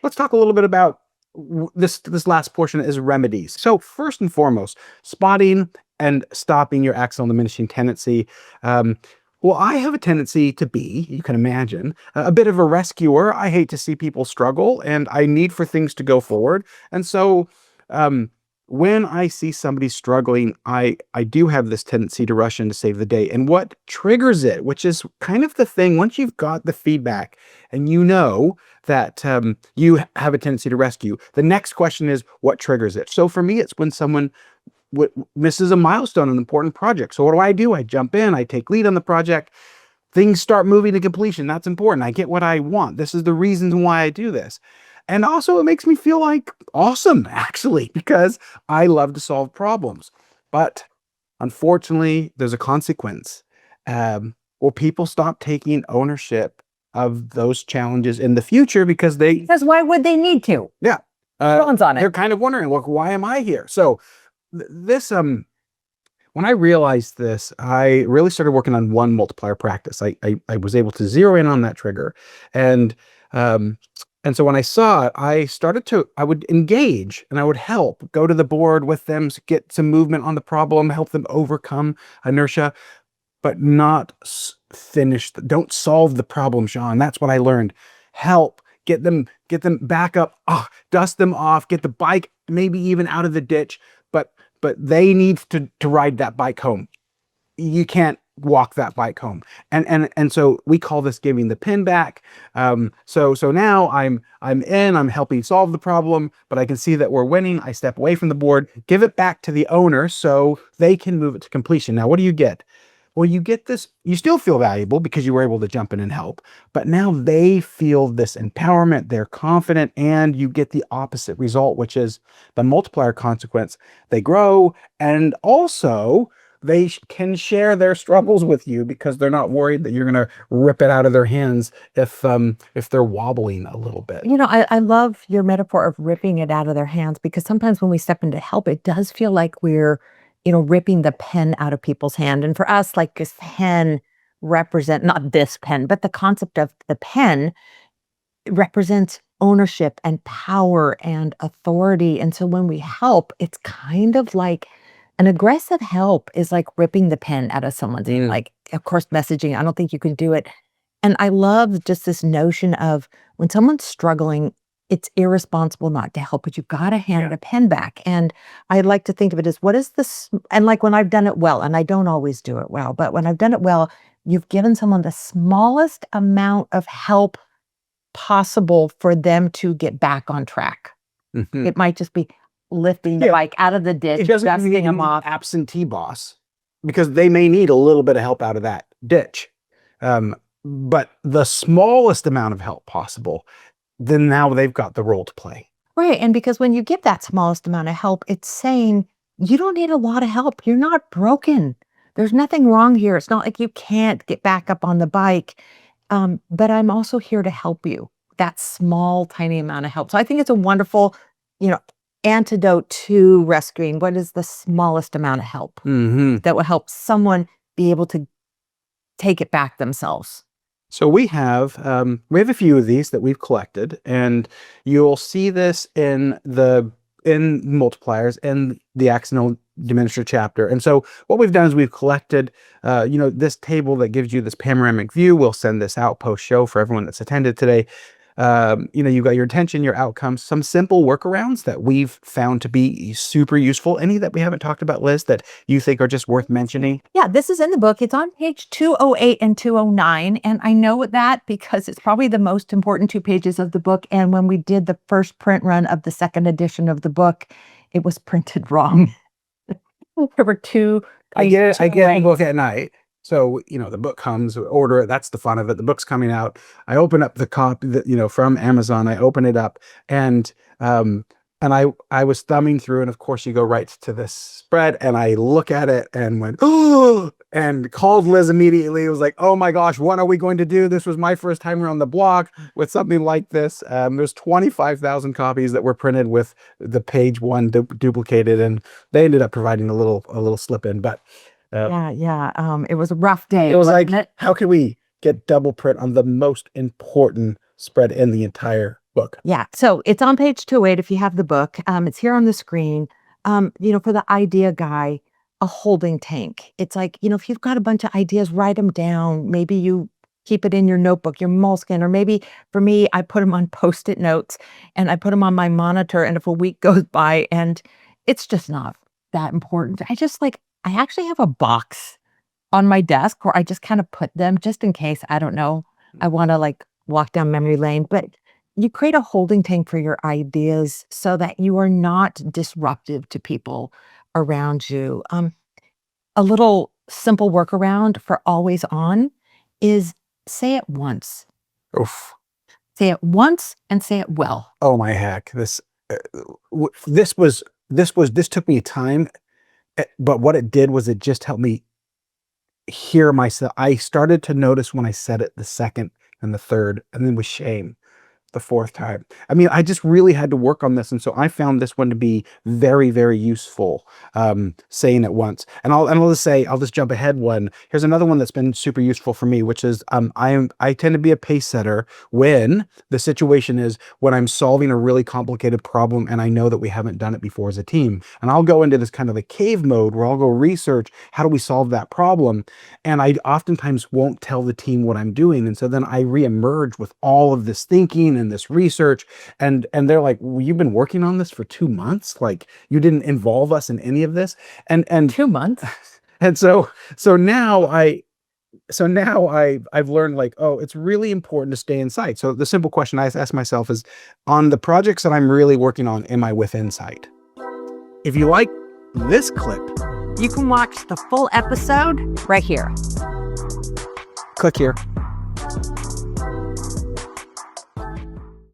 let's talk a little bit about this last portion is remedies. So first and foremost, spotting and stopping your accidental diminishing tendency. Well, I have a tendency to be, you can imagine, a bit of a rescuer. I hate to see people struggle, and I need for things to go forward. And so when I see somebody struggling, I do have this tendency to rush in to save the day. And what triggers it, which is kind of the thing, once you've got the feedback and you know that you have a tendency to rescue, the next question is what triggers it. So for me, it's when someone misses a milestone, an important project. So what do? I jump in, I take lead on the project. Things start moving to completion. That's important. I get what I want. This is the reason why I do this. And also it makes me feel like awesome, actually, because I love to solve problems. But unfortunately, there's a consequence. Will people stop taking ownership of those challenges in the future because why would they need to? Yeah. On it. They're kind of wondering, look, why am I here? So this, when I realized this, I really started working on one multiplier practice. I was able to zero in on that trigger. And so when I saw it, I would engage and I would help, go to the board with them, get some movement on the problem, help them overcome inertia, but not don't solve the problem, Sean. That's what I learned. Help, get them back up, dust them off, get the bike maybe even out of the ditch, but they need to ride that bike home. You can't walk that bike home. And so we call this giving the pin back. So now I'm helping solve the problem, but I can see that we're winning. I step away from the board, give it back to the owner so they can move it to completion. Now, what do you get? Well, you get this, you still feel valuable because you were able to jump in and help, but now they feel this empowerment, they're confident, and you get the opposite result, which is the multiplier consequence. They grow, and also they can share their struggles with you because they're not worried that you're going to rip it out of their hands if they're wobbling a little bit. You know, I love your metaphor of ripping it out of their hands, because sometimes when we step in to help, it does feel like we're, ripping the pen out of people's hand. And for us, like this pen not this pen, but the concept of the pen represents ownership and power and authority. And so when we help, it's kind of like an aggressive help is like ripping the pen out of someone's, like, of course, messaging. I don't think you can do it. And I love just this notion of when someone's struggling, it's irresponsible not to help, but you've got to hand a pen back. And I like to think of it as, what is this? And like when I've done it well, and I don't always do it well, but when I've done it well, you've given someone the smallest amount of help possible for them to get back on track. Mm-hmm. It might just be lifting the bike out of the ditch, dusting them off. Absentee boss, because they may need a little bit of help out of that ditch. But the smallest amount of help possible, then now they've got the role to play. Right. And because when you give that smallest amount of help, it's saying you don't need a lot of help. You're not broken. There's nothing wrong here. It's not like you can't get back up on the bike. But I'm also here to help you. That small, tiny amount of help. So I think it's a wonderful, antidote to rescuing. What is the smallest amount of help that will help someone be able to take it back themselves? So we have a few of these that we've collected, and you'll see this in multipliers in the accidental diminisher chapter. And so what we've done is we've collected, this table that gives you this panoramic view. We'll send this out post-show for everyone that's attended today. You've got your intention, your outcomes, some simple workarounds that we've found to be super useful. Any that we haven't talked about, Liz, that you think are just worth mentioning? Yeah, this is in the book. It's on page 208 and 209. And I know that because it's probably the most important 2 pages of the book. And when we did the first print run of the second edition of the book, it was printed wrong. There were 2. I get the book at night. So, the book comes, order it. That's the fun of it. The book's coming out. I open up the copy that, from Amazon. I open it up and I was thumbing through, and of course you go right to this spread, and I look at it and went, oh, and called Liz immediately. It was like, oh my gosh, what are we going to do? This was my first time around the block with something like this. There's 25,000 copies that were printed with the page 1 duplicated, and they ended up providing a little slip in, but it was a rough day. It was like, how can we get double print on the most important spread in the entire book. Yeah. So it's on page 208 if you have the book. It's here on the screen. For the idea guy, a holding tank. It's like, if you've got a bunch of ideas, write them down. Maybe you keep it in your notebook, your moleskin, or maybe for me, I put them on post-it notes and I put them on my monitor. And if a week goes by and it's just not that important, I actually have a box on my desk where I just kind of put them just in case, I don't know, I want to like walk down memory lane, but you create a holding tank for your ideas so that you are not disruptive to people around you. A little simple workaround for always on is say it once. Oof. Say it once and say it well. Oh my heck. This took me time, but what it did was it just helped me hear myself. I started to notice when I said it the second and the third, and then with shame the fourth time. I mean, I just really had to work on this, and so I found this one to be very, very useful, saying it once. And I'll just jump ahead one. Here's another one that's been super useful for me, which is I tend to be a pace setter when the situation is when I'm solving a really complicated problem and I know that we haven't done it before as a team. And I'll go into this kind of a cave mode where I'll go research how do we solve that problem, and I oftentimes won't tell the team what I'm doing, and so then I reemerge with all of this thinking and this research, and they're like, well, you've been working on this for 2 months, like you didn't involve us in any of this, and 2 months. and so now I've learned, like, oh, it's really important to stay in sight. So the simple question I ask myself is, on the projects that I'm really working on, am I within sight? If you like this clip, You can watch the full episode right here. click here.